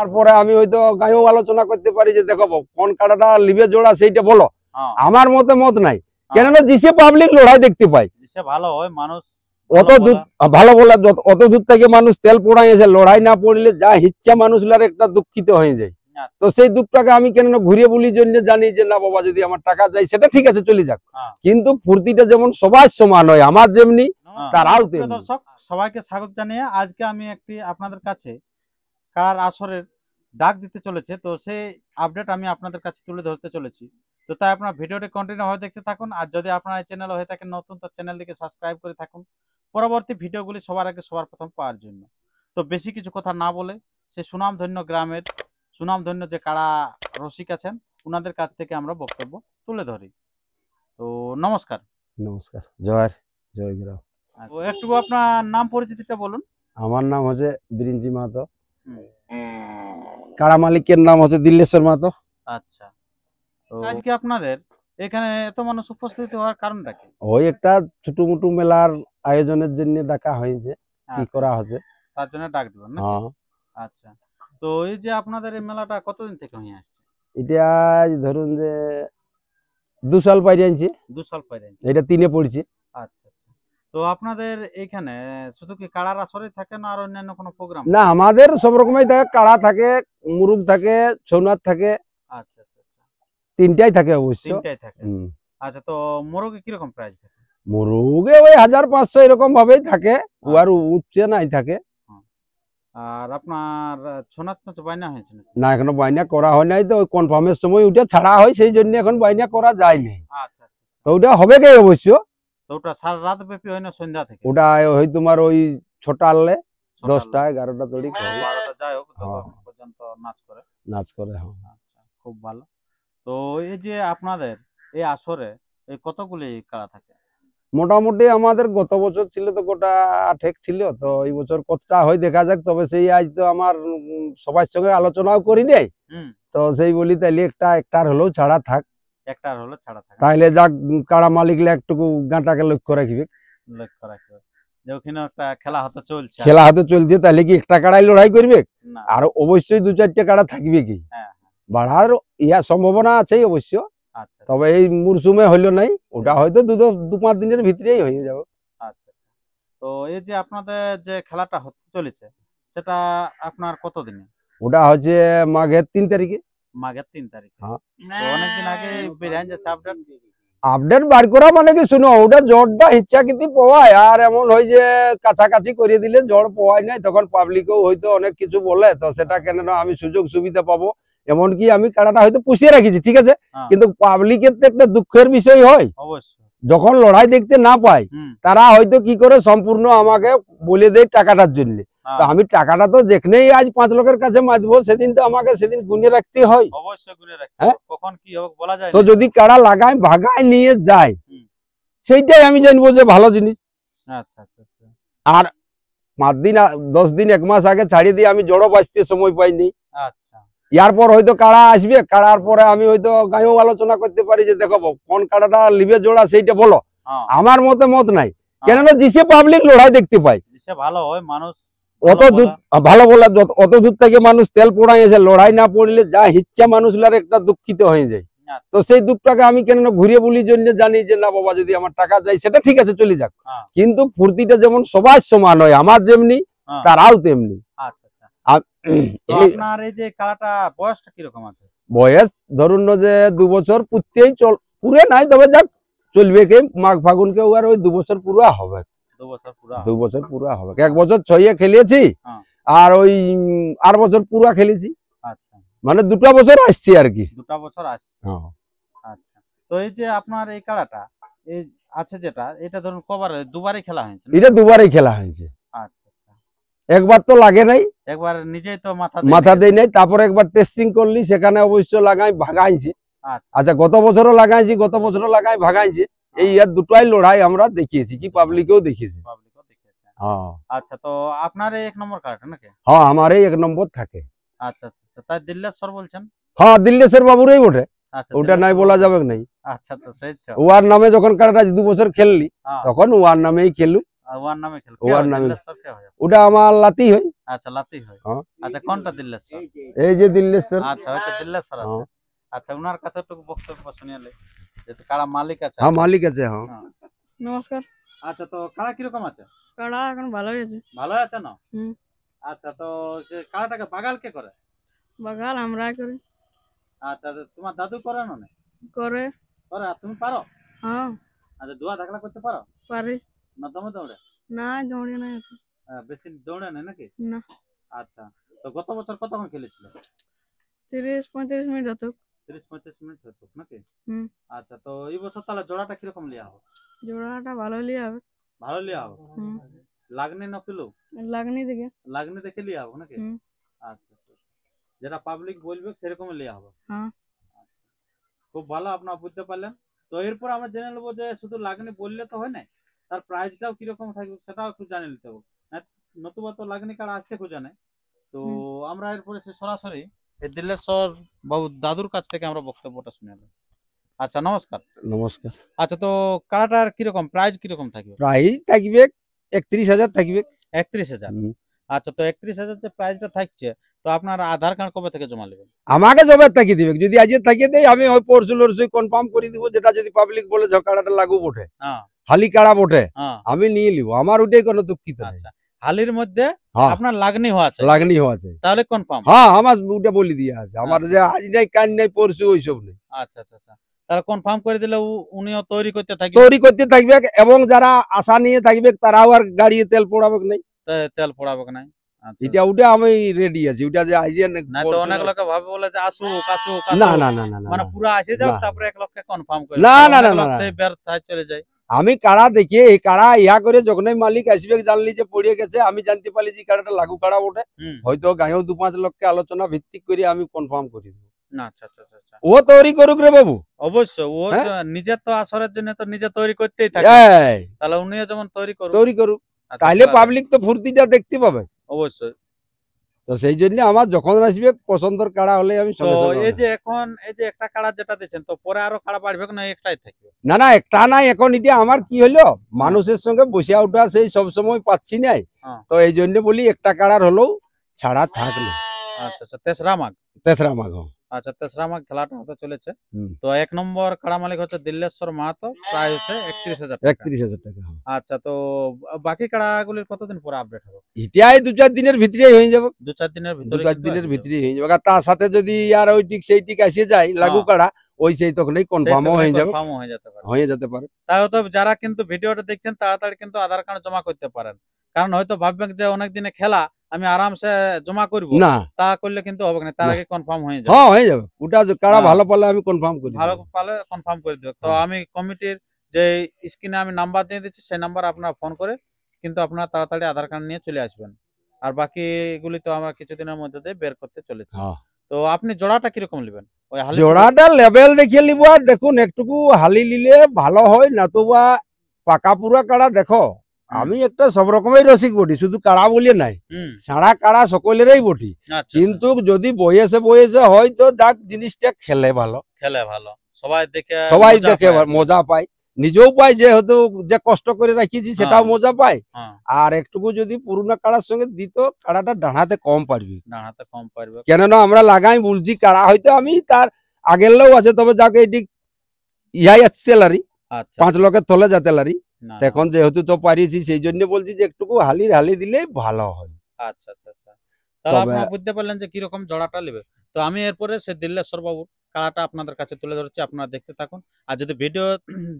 তারপরে আমি হয়তো গায়েও আলোচনা করতে পারি যে দেখো কোন কাড়াটা লিবে জোড়া সেইটা বলো। আমার মতে মত নাই, কেননা জিসে পাবলিক লড়াই দেখতে পাই, ভালো হয় মানুষ অত দূর ভালো বলা, অত দূর থেকে মানুষ তেল পোড়াইছে, লড়াই না পড়লে যা ইচ্ছা মানুষগুলার একটা দুঃখিত হয়ে যায়। তো সেই দুঃখটাকে আমি কেন ঘুরিয়ে বলির জন্য জানি যে না বাবা যদি আমার টাকা যায় সেটা ঠিক আছে চলে যাক, কিন্তু ফুর্তিটা যেমন সবার সমান হয়, আমার যেমনি তারাও তেমনি। দর্শক সবাইকে স্বাগত জানিয়ে আজকে আমি একটি আপনাদের কাছে কার আসরের ডাক দিতে চলেছে, তো সেই আপডেট আমি আপনাদের কাছে তুলে ধরতে চলেছি। তো তাই আপনার ভিডিওটি কন্টিনিউ হয়ে দেখতে থাকুন, আর যদি আপনার এই চ্যানেল হয়ে থাকেন নতুন, তো চ্যানেলটিকে সাবস্ক্রাইব করে থাকুন পরবর্তী ভিডিওগুলি সবার আগে সবার প্রথম পাওয়ার জন্য। তো বেশি কিছু কথা না বলে সে সুনামধন্য গ্রামের সুনামধন্য যে কাড়া রসিক আছেন ওনাদের কাছ থেকে আমরা বক্তব্য তুলে ধরি। তো নমস্কার। নমস্কার, জয় জয় গ্রাম। তো একটু আপনার নাম পরিচিতিটা বলুন। আমার নাম হচ্ছে বিরিঞ্চি মাহাতো, কাড়া মালিকের নাম হচ্ছে দিল্লেশ্বর মাহাতো। আচ্ছা, তো আজকে আপনাদের এখানে এত মানুষ উপস্থিত হওয়ার কারণটা কি? ওই একটা ছোট মোটো মেলার আয়োজনের জন্য ডাকা হয়েছে, কি করা হচ্ছে তার জন্য ডাক দিবেন না? আচ্ছা, তো এই যে আপনাদের এই মেলাটা কতদিন থেকে হয়ে আসছে? এটা ধরুন যে 2 সাল পাইরে আনছি। 2 সাল পাইরে আনছি, এটা 3-এ পড়ছি। আচ্ছা, তো আপনাদের এখানে শুধু কি কাড়ার আসরে থাকে না আর অন্যান্য কোনো প্রোগ্রাম? না, আমাদের সব রকমই থাকে, কাড়া থাকে, মুরুগ থাকে, ছৌনাথ থাকে। আচ্ছা, তিনটাই থাকে অবশ্য। তিনটাই থাকে। আচ্ছা, তো মোরগে কি রকম প্রাইস থাকে? মুরুগে ওই 1500 এরকম ভাবেই থাকে, আর উচ্চে নাই থাকে। আর আপনার ছৌনাথ বাইনা হয়েছে না, এখনো বাইনা করা হয় নাই, তো ওই কনফার্মের সময় ওটা ছাড়া হয়, সেই জন্য এখন বাইনা করা যায়নি। আচ্ছা, তো ওটা হবে কি অবশ্য, তো ওটা সারা রাত ব্যাপী হয় না সন্ধ্যা থেকে? ওটা ওই তোমার ওই 6টা আনলে 10টা 11টা তড়ি 12টা যাই হোক পর্যন্ত নাচ করে। আচ্ছা, খুব ভালো। তো এই যে আপনাদের এই আসরে এই কতগুলি কাড়া থাকে? মোটামুটি আমাদের গত বছর ছিল তো গোটা 8 ছিল, তো এই বছর কতটা হয় দেখা যাক। তবে সেই আজ তো আমার সবার সঙ্গে আলোচনাও করি নাই, তো সেই বলি তাইলে একটার হলেও ছাড়া থাক, তাইলে যাক কাড়া মালিকলে একটুকু গাঁটাকে লক্ষ্য রাখবে যে ওখানে একটা খেলা হতে চলছে, তাহলে কি একটা কাড়াই লড়াই করবে? আর অবশ্যই 2-4টে কাড়া থাকবে, কি বাড়ার সম্ভাবনা আছে অবশ্য। তবে এই মরশুমে হইলো নাই, ওটা হয়তো 2-5 দিনের ভিতরেই হয়ে যাবে। আচ্ছা, তো এই যে আপনাদের যে খেলাটা হতে চলেছে সেটা আপনার কতদিনে? ওটা হচ্ছে মাঘের 3 তারিখে। মাঘের 3 তারিখে। তো অনেকদিন আগে বেরিয়ে যাচ্ছে আপডেট বার করা, মানে কি শুনো, ওটা জড়টা ইচ্ছা কিন্তু পাওয়ায়, আর এমন হয় যে কাছাকাছি করে দিলে জড় পাওয়াই নাই, তখন পাবলিকও হয়তো অনেক কিছু বলে, তো সেটা কেন আমি সুযোগ সুবিধা পাবো, এমনকি আমি কাড়াটা হয়তো পুষিয়ে রাখিছি, ঠিক আছে, কিন্তু পাবলিকের তো একটা দুঃখের বিষয় হয় যখন লড়াই দেখতে না পায়, তারা হয়তো কি করে সম্পূর্ণ আমাকে বলে দেয় টাকাটার জন্য। তো আমি টাকাটা তো যেখানেই আজ 5 লোকের কাছে মাতবো, সেদিন তো আমাকে সেদিন গুনে রাখতে হয়। তো যদি কাড়া লাগায় ভাগায় নিয়ে যায়, সেইটাই আমি জানবো যে ভালো জিনিস। আর 5 দিন 10 দিন 1 মাস আগে ছাড়িয়ে দিয়ে আমি জড়ো বাঁচতে সময় পাইনি। এরপর হয়তো কাড়া আসবে, কাড়ার পরে আমি হয়তো গায়েও আলোচনা করতে পারি যে দেখো কোন কাড়াটা লিবে জোড়া সেইটা বলো। আমার মতে মত নাই, কেননা জিসে পাবলিক লড়াই দেখতে পাই, ভালো হয় মানুষ অত দূর ভালো বলা, অত দূর থেকে মানুষ তেল পোড়াইছে, লড়াই না পড়লে যা ইচ্ছা মানুষগুলার একটা দুঃখিত হয়ে যায়। তো সেই দুঃখটাকে আমি কেন ঘুরিয়ে বলির জন্য জানি যে না বাবা যদি আমার টাকা যায় সেটা ঠিক আছে চলে যাক, কিন্তু ফুর্তিটা যেমন সবার সমান হয়, আমার যেমনি তারাও তেমনি। আপনার এই যে কাড়াটা বয়সটা কিরকম আছে? বয়স ধরুন যে 2 বছর পুরতেই পুরে নাই, তবে যাক চলবে, কে মাঘ ফাগুনকে আর ওই 2 বছর পুরা হবে। 2 বছর পুরা হবে, 1 বছর 6 খেলেছি, আর ওই 8 বছর পুরা খেলেছি, মানে 2টা বছর আসছে আর কি। 2টা বছর আসছে। আচ্ছা, তো এই যে আপনার এই কাড়াটা এই আছে যেটা, এটা ধরুন কবার দুবারই খেলা হয়েছে? এটা দুবারই খেলা হয়েছে। একবার তো লাগে নাই, একবার নিজেই তো মাথা দেই নাই, তারপর একবার টেস্টিং করলি, সেখানে অবশ্য লাগাই ভাগাইছি। আচ্ছা, গত বছরও লাগাইছি, লাগাই ভাগাইছি। এই আর দুটাই লড়াই আমরা দেখিয়েছি, কি পাবলিকেও দেখিয়েছি। আচ্ছা, তো আপনার এই 1 নম্বর কাড়াটা নাকি? হ্যাঁ, আমার এই 1 নম্বর থাকে। আচ্ছা, তাই দিল্লেশ্বর বলছেন? হ্যাঁ, দিল্লেশ্বর বাবুরই বটে, ওটা নাই বলা যাবে নাই। আচ্ছা, তো সেই তো ওয়ার নামে যখন কাড়াটা 2 বছর খেললি, তখন ওয়ার নামেই খেলু। ওয়ার নামে খেলে ওয়ার নামে। দিল্লেশ্বর কে হয়? ওটা আমার লাতি হয়। আচ্ছা লাতি হয়। হ্যাঁ। আচ্ছা কোনটা দিল্লেশ্বর? এই যে দিল্লেশ্বর। আচ্ছা ওইটা দিল্লেশ্বর আছে। হ্যাঁ। আচ্ছা ওনার কাছে একটু বক্তব্য শুনিলে, যেহেতু কারা মালিক আছে। হ্যাঁ মালিক আছে। হ্যাঁ হ্যাঁ। নমস্কার। আচ্ছা তো কারা কিরকম আছে? কাড়া এখন ভালোই আছে। ভালো আছে না? হুম। আচ্ছা তো যে কারাটাকে বাগাল কে করে? বাগাল আমরা করি। আচ্ছা তো তোমার দাদু করে না? করে। করে আর তুমি পারো? হ্যাঁ আচ্ছা দোয়া ধাকড়া করতে পারো? পারি। না দমে দৌড়ে? না দৌড়ে না এখন। বেশি দৌড়ে না নাকি? না। আচ্ছা তো গত বছর কতক্ষণ খেলেছিল? 30-35 মিনিট হতো। 30-35 মিনিট হতো নাকি? হুম। আচ্ছা তো এই বছর তাহলে জোড়াটা কিরকম লিয়া হবে? জোড়াটা ভালো লিয়ে হবে। ভালো লিয়া হবে? হুম। লাগনি না পেলো? লাগনি দিকে। লাগনি দেখে লিয়া হবে নাকি? হুম। আচ্ছা যেটা পাবলিক বলবে সেরকম লিয়া হবে। হ্যাঁ। খুব ভালো, আপনারা বুঝতে পারলেন। তো এরপর আমরা জেনে নেবো যে শুধু লাগনি বললে তো হয় না, তার প্রাইসটাও কিরকম থাকবে সেটাও একটু জানে নিতে হবে। নতুবা তো লাগনি কার্ড আজকে খোঁজা নেই। তো আমরা এরপরে সরাসরি এই দিল্লেশ্বর বাবু দাদুর কাছ থেকে আমরা বক্তব্যটা শুনে নেব। আচ্ছা নমস্কার। নমস্কার। আচ্ছা তো কারাটার কিরকম প্রাইস কিরকম থাকবে? প্রাইস থাকবে 31,000 থাকবে। 31,000। আচ্ছা তো 31,000 যে প্রাইসটা থাকছে, তো আপনার আধার কার্ড কবে থেকে জমা নেবেন? আমাকে জবে থাকি দিবে, যদি আজকে থাকিয়ে দেয় আমি ওই পরশু লরশু কনফার্ম করে দিব, যেটা যদি পাবলিক বলে যে কাড়াটা লাগু বটে, হ্যাঁ হালি কাড়া বটে, হ্যাঁ। আমি নিয়ে নিব। আমার ওটাই কোনো দুঃখিত নেই। আচ্ছা হালির মধ্যে হ্যাঁ আপনার লাগনি হওয়া আছে? লাগনি হওয়া আছে তাহলে কনফার্ম? হ্যাঁ আমার ওটা বলে দিয়া আছে। আমার যে আজ নাই কাল নাই পরশু ওইসব নেই। আচ্ছা আচ্ছা আচ্ছা তাহলে কনফার্ম করে দিলে উনিও তৈরি করতে থাকবে? তৈরি করতে থাকবে, এবং যারা আশা নিয়ে থাকবে তারাও আর গাড়িতে তেল পড়াবে নাই। তেল পড়াবে না? আচ্ছা এটা ওটা আমি রেডি আছি। ওটা যে আইজে না তো অনেক লোকে ভাবে বলে যে আসুক আসুক না আসুক, না না না না মানে পুরো আসে যাও না। তারপরে এক লক্ষে কনফার্ম করে না, তাহলে না, অনেক না, লোক না, সেই ব্যর্থায় চলে যায়। আমি কাড়া দেখে এই কাড়া ইয়া করে যখনই মালিক আসবে জানলি যে পড়িয়ে গেছে, আমি জানতে পারলি যে কাড়াটা লাগু কাড়া ওঠে, হয়তো গাঁয়েও 2-5 লক্ষকে আলোচনা ভিত্তিক করে আমি কনফার্ম করি দেব। না আচ্ছা আচ্ছা আচ্ছা ও তৈরি করুক রে বাবু। অবশ্যই ও হ্যাঁ? নিজের তো আসরের জন্য তো নিজে তৈরি করতেই থাকে, এই তাহলে উনিও যেমন তৈরি করুক। তৈরি করুক, আচ্ছা, তাইলে তাহলে পাবলিক তো ফুর্তিটা দেখতে পাবে। অবশ্যই। তো সেই জন্য আমার যখন আসবে পছন্দের কাড়া হলে আমি তো সঙ্গে সঙ্গে এই যে এখন এই যে একটা কাড়া যেটা দিচ্ছেন, তো পরে আরো কাড়া বাড়বে না একটাই থাকবে? না না একটা নাই, এখন এটা আমার কি হলো মানুষের সঙ্গে বসে ওঠা সেই সব সময় পাচ্ছি নাই, হ্যাঁ। তো এই জন্য বলি একটা কাড়ার হলেও ছাড়া থাকলো। আচ্ছা আচ্ছা তেসরা মাঘ। তেসরা মাঘ। আচ্ছা তেসরা মাঘ খেলাটা হতে চলেছে। হুম। তো 1 নম্বর কাড়া মালিক হচ্ছে দিল্লেশ্বর মাহাতো, প্রায় হচ্ছে 31,000 টাকা। 31,000 টাকা। আচ্ছা তো বাকি কাড়াগুলির কতদিন পরে আপডেট হবে? এটাই 2-4 দিনের ভিতরেই হয়ে যাবে। 2-4 দিনের ভিতরে 2-4 কিন্তু দিনের আসে যাবে। ভিতরেই হয়ে যাবে। আর তার সাথে যদি আর ওই টিক সেই টিক আসে যায় লাগু কাড়া, ওই সেই তখনই কনফার্মও হয়ে যাবে, কনফার্ম হয়ে যেতে পারে। হয়ে যেতে পারে। তাই তো যারা কিন্তু ভিডিওটা দেখছেন তাড়াতাড়ি কিন্তু আধার কার্ড জমা করতে পারেন, কারণ হয়তো ভাববেন যে অনেক দিনে খেলা আমি আরামসে জমা করব, না তা করলে কিন্তু হবে না, তার না। আগে কনফার্ম হয়ে যাবে। হ্যাঁ হয়ে যাবে। ওটা কাড়া হ্যাঁ। ভালো পারলে আমি কনফার্ম করি ভালো দেব। পালে কনফার্ম করে দেবে। তো হ্যাঁ। আমি কমিটির যে স্ক্রিনে আমি নাম্বার দিয়ে দিচ্ছি, সেই নাম্বার আপনারা ফোন করে কিন্তু আপনারা তাড়াতাড়ি আধার কার্ড নিয়ে চলে আসবেন। আর বাকিগুলি তো আমরা কিছুদিনের মধ্যে দিয়ে বের করতে চলেছি। হ্যাঁ। তো আপনি জোড়াটা কিরকম নেবেন? ওই হালি জোড়াটা লেভেল দেখিয়ে নিব। আর দেখুন একটুকু হালি নিলে ভালো হয়, নতুবা পাকা পুরা কাড়া দেখো আমি একটা সব রকমের রসিক বটি, শুধু কাড়া বলে নাই, হুম ছাড়া কাড়া সকলেরই বটি। আচ্ছা কিন্তু যদি বয়সে বয়সে হয় তো যাক জিনিসটা খেলে ভালো, খেলে ভালো, সবাই দেখে সবাই মজা দেখে পায়। মজা পায়, নিজেও পায়, যে হয়তো যে কষ্ট করে রাখিছি সেটাও হ্যাঁ। মজা পায়। হ্যাঁ আর একটুকু যদি পুরোনো কাড়ার সঙ্গে দিত, কাড়াটা ডানাতে কম পারবি। না হাতে কম পারবে। কেননা আমরা লাগাই বলছি কাড়া হয়তো আমি তার আগের লোক আছে, তবে যাকে এটি ইহাই আসছে লারি আচ্ছা 5 লক্ষের তলে যেতে লারি, না তো এখন যেহেতু তো পারিয়েছি সেই জন্য বলছি যে একটুকু হালি দিলেই ভালো হয়। আচ্ছা আচ্ছা আচ্ছা তাহলে তবে- আপনারা বুঝতে পারলেন যে কিরকম জোড়াটা নেবে। তো আমি এরপরে সে দিল্লেশ্বর বাবুর কাড়াটা আপনাদের কাছে তুলে ধরছি, আপনারা দেখতে থাকুন। আর যদি ভিডিও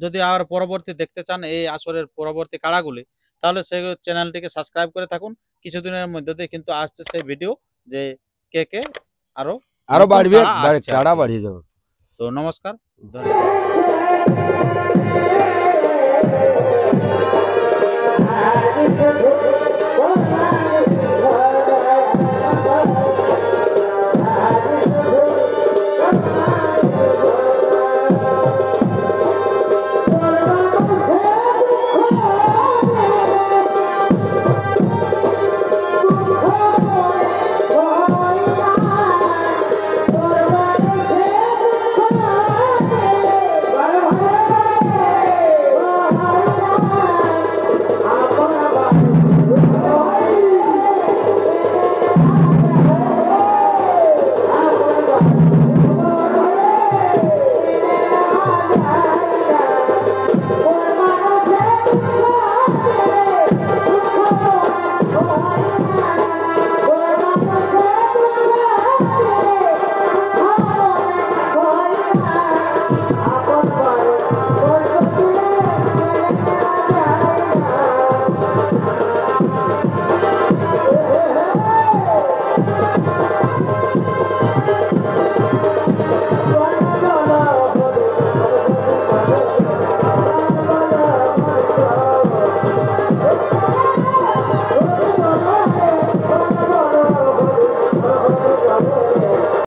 যদি আর পরবর্তী দেখতে চান এই আসরের পরবর্তী কাড়াগুলি, তাহলে সেই চ্যানেলটিকে সাবস্ক্রাইব করে থাকুন। কিছুদিনের মধ্যে দিয়ে কিন্তু আসছে সেই ভিডিও, যে কে আরো আরো নতুন বাড়বে, কাড়া আসছে আর কাড়া কি। বাড়িয়ে যাবে। তো নমস্কার, ধন্যবাদ।